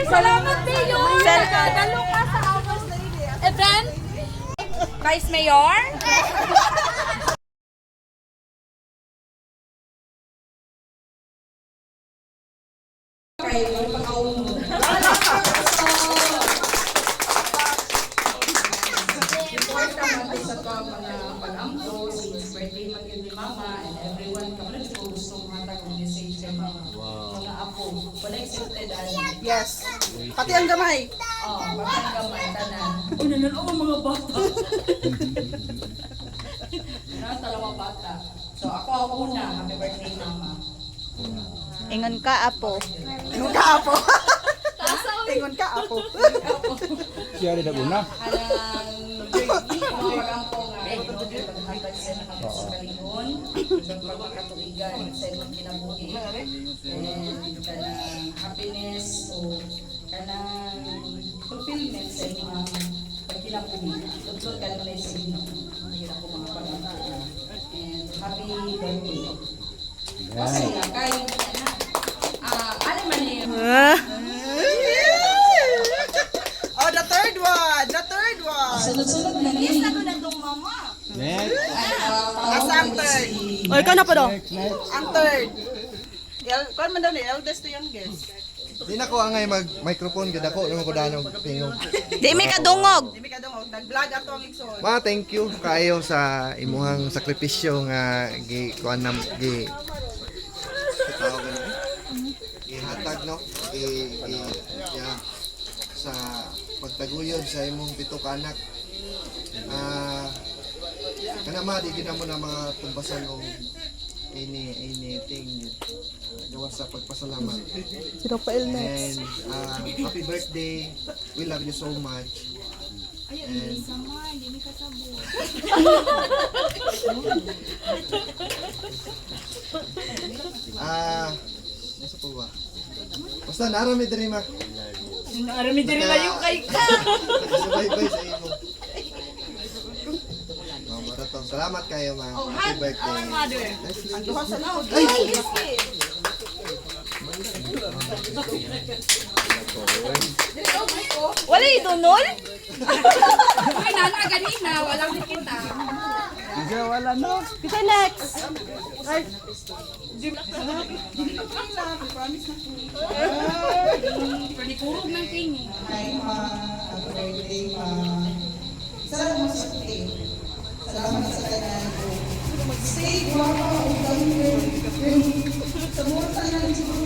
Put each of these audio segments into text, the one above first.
Salamat Mayor! Dalo ka sa event. Vice Mayor? Yes. Pati ang gamay. Pati ang gamay, tanan. Oh, nanalo ang mga bata. Dalawang bata. So ako una, happy birthday mama. Ingon ka, apo. Ingon ka, apo. Ingon ka, apo. Siya rin na. Pag-ampo nga, paghatag siya sa kalingon, pagkakatuigan sa inyong kinabuhi, and kanang happiness o kanang fulfillment sa inyong pagkinabuhi. Tutlog ka naman sa inyo. Mahirap ko mga pag-ampo. And happy birthday. Kasi kay, alam man niyo. Oh, the third one. The third one. Sunod-sunod na niya. Next. Asa ang third? O, ikaw na po daw. Ang third. Kuan man daw ni eldest to youngest. Di na ko angay mag-microphone gid ako nung ko danog tingog. Di may kadungog. Dimi ka dong nag-vlog ato ang igsoon. Ma, thank you kayo sa imuhang sakripisyo nga kuan nam tawag na gihatag no yeah, sa pagtaguyod sa imong pito ka anak. Kana ma di gid mo na mga tumbasan og anything gawa sa pagpasalamat. Si Rafael next. And happy birthday. We love you so much. And nasa po ba? Basta narami diri ma. Narami diri layo kay ka. Sabay-bay sa imo. Maratong salamat kayo ma. Happy birthday. Ang duha sa laod. Wala idunol? Ay, nana, ganina. Walang kita. Siya wala no. Kita next. Panikurog ng kini. Hi, ma. Happy birthday, ma. Salamat mo sa birthday. Salamat sa tanan ko. Stay guwapa o gawin. Sa mga tanan siguro.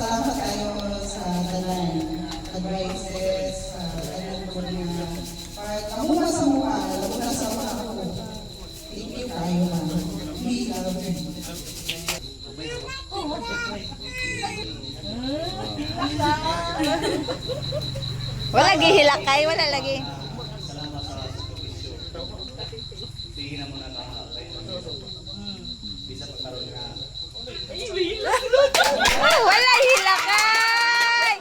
Salamat kayo sa tanan. Advices, tanan ko na. Para kamuna sa mukha, lalo na sa mga ako. Thank you kayo, ma. We love you. Wala lagi hilakay, wala lagi. Wala hilakay.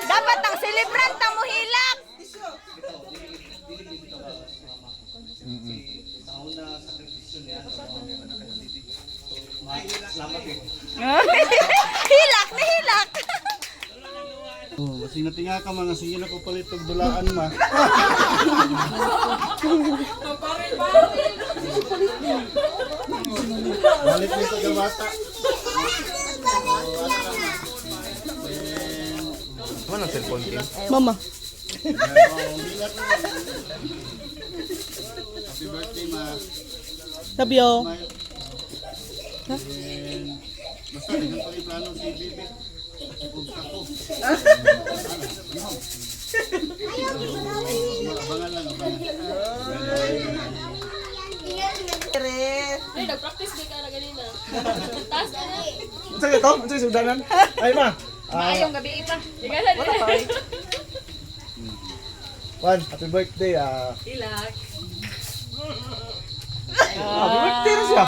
Dapat ang celebrant ang mo hilak. Hilak na hilak. Oh, kasi natinga ka mga sige na ko palit og dulaan ma. Balik mo sa gawata. Ano ang cellphone Kim? Mama. Happy birthday ma. Love you. Basta ganyan pa yung plano si Bibi. Huwag ako. Abangan lang, abangan. Ay, nag-practice din ka na ganina. Taas ka na. Saan ito? Saan yung sudanan? Ay ma. Maayong gabi pa. Sige na. Wala pa eh. Juan, happy birthday. Ilak. Happy birthday na siya.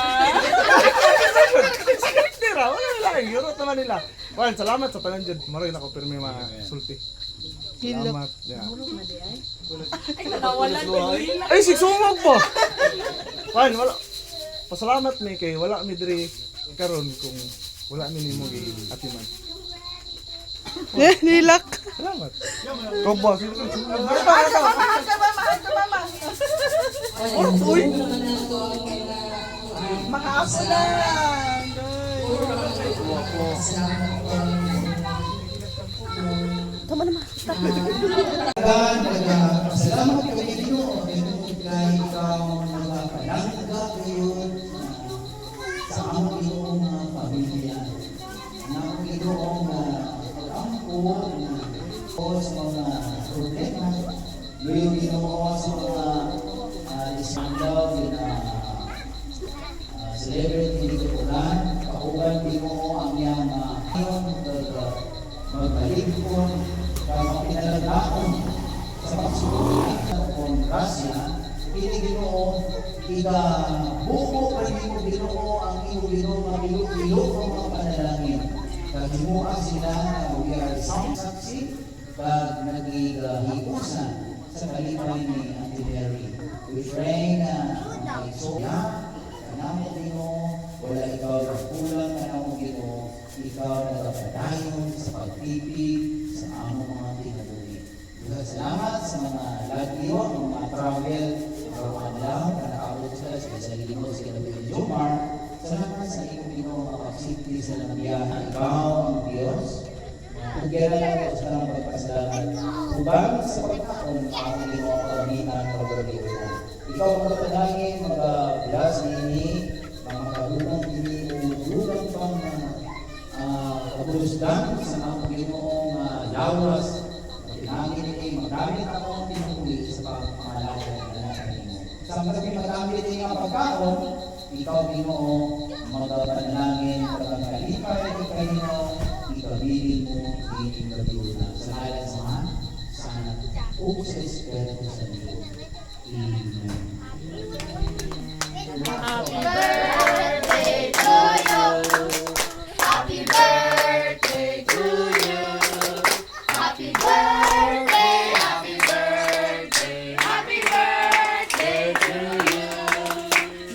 Happy birthday ra. Wala na lang. Eurot naman nila. Juan, salamat sa tanan dyan. Maroy na ko pirmi mga sulti. Salamat. Yeah. Ay, natawalan ko. Ay, sigsumog po. Juan, wala. Pasalamat mi kay wala mi diri karon kung wala ni mo atiman. Hilak. Salamat. Kobo, sino ka? Mahal ka ba, mahal ka ba, mahal ka ba, mahal? Uy! Mga aso na lang. Tama naman. Salamat kami Ginoo kay ikaw nagapalangga kayo sa among Ginoo nga pamilya. Ang Ginoo nga pag-angkon o sa mga problema. Ngayon Ginoo sa mga isandaw na celebrity dito po lang. Kauban Ginoo ang iyang magbaligkon kaya pinalagakon sa pagsulat ng grasya, hindi Ginoo, iga buko pa rin Ginoo ang iyong Ginoo, mabilog-bilog ang mga panalangin. Kagimuha sila na we are sound saksi, pag nag-ihiusan sa kalipay ni Auntie Mary. We pray na ang isoya, kanamo Ginoo, wala ikaw na kulang, kanamo Ginoo, ikaw na kapadayon sa pagpipig sa among mga tinabuhi. Salamat sa mga lagyo, mga travel, mga lang, na nakaabot sila sa Ginoo, sa Ginoo Jomar. Salamat sa iyong Ginoo, makapagsikli sa lambiyahan. Ikaw ang Diyos. Kugera lang ako sa lang pagpasalamat. Ubang sa pagkaon, ang Ginoo kalamitan, pagkakaliwa. Ikaw ang kapatangin, mga-bless ini, mga makabunang ini, umudulang pang kabulusdan sa mga Ginoong lawas. Pinangin ini, magamit ako ang pinuli sa pangalaga ng anak mo. Sa mga magamit ini ang pagkaon, ikaw Ginoo, magpapanalangin, pagkakalipay ng kayo, ikabilin mo, ikabilin na. Sa ngalan sa mga, sa anak, o sa Espiritu sa Diyo. Amen. Happy birthday to you. Happy birthday to you. Happy birthday, happy birthday, happy birthday to you.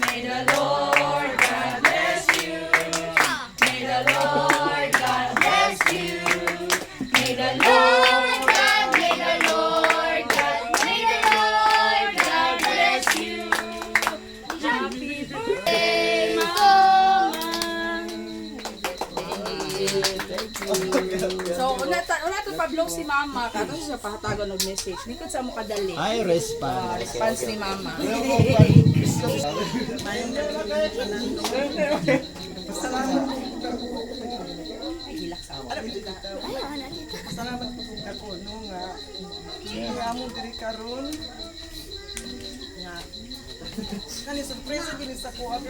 May the Lord God bless you. May the Lord God bless you. May the Lord God, may the Lord God, may the Lord God bless you. Happy birthday, Mama. So, una to pa-blow si Mama. Kato siya pahatagon ng message. Nikot sa mo kadali. Ay, response. Response ni Mama. Salamat po kung ako, no nga. Kaya mo diri karon. Nga. Kani surprise gini sa ko abi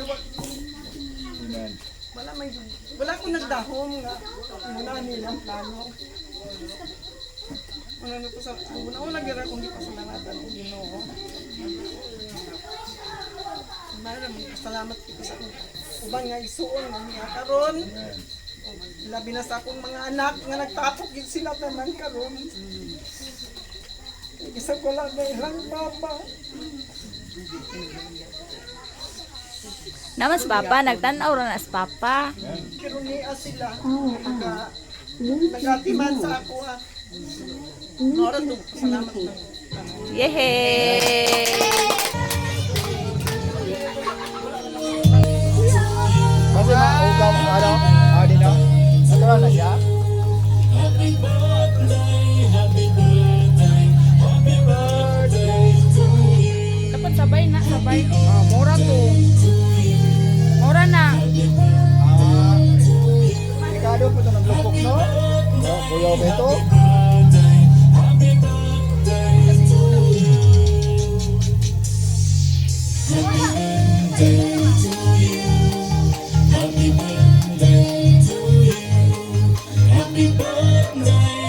wala ko nagdahom nga. Muna nila ang plano. Ano po sa una gira kung di pa salamatan ang Ginoo. Maraming salamat po sa ubang nga isuon nga niya karon. Labi na sa akong mga anak nga nagtapok gid sila naman karon. Isa ko lang na ilang papa. Namas papa, nagtanaw ra na sa papa. Pero niya sila. Nagatiman sa ako ha. Nora to, salamat na. Yehey! Kasi maugaw ang ano? Di na? Natural na siya? Dapat sabay na, sabay. Mura to. Mura na. Delikado po ito ng lupok, no? Kuya ba ito? Happy birthday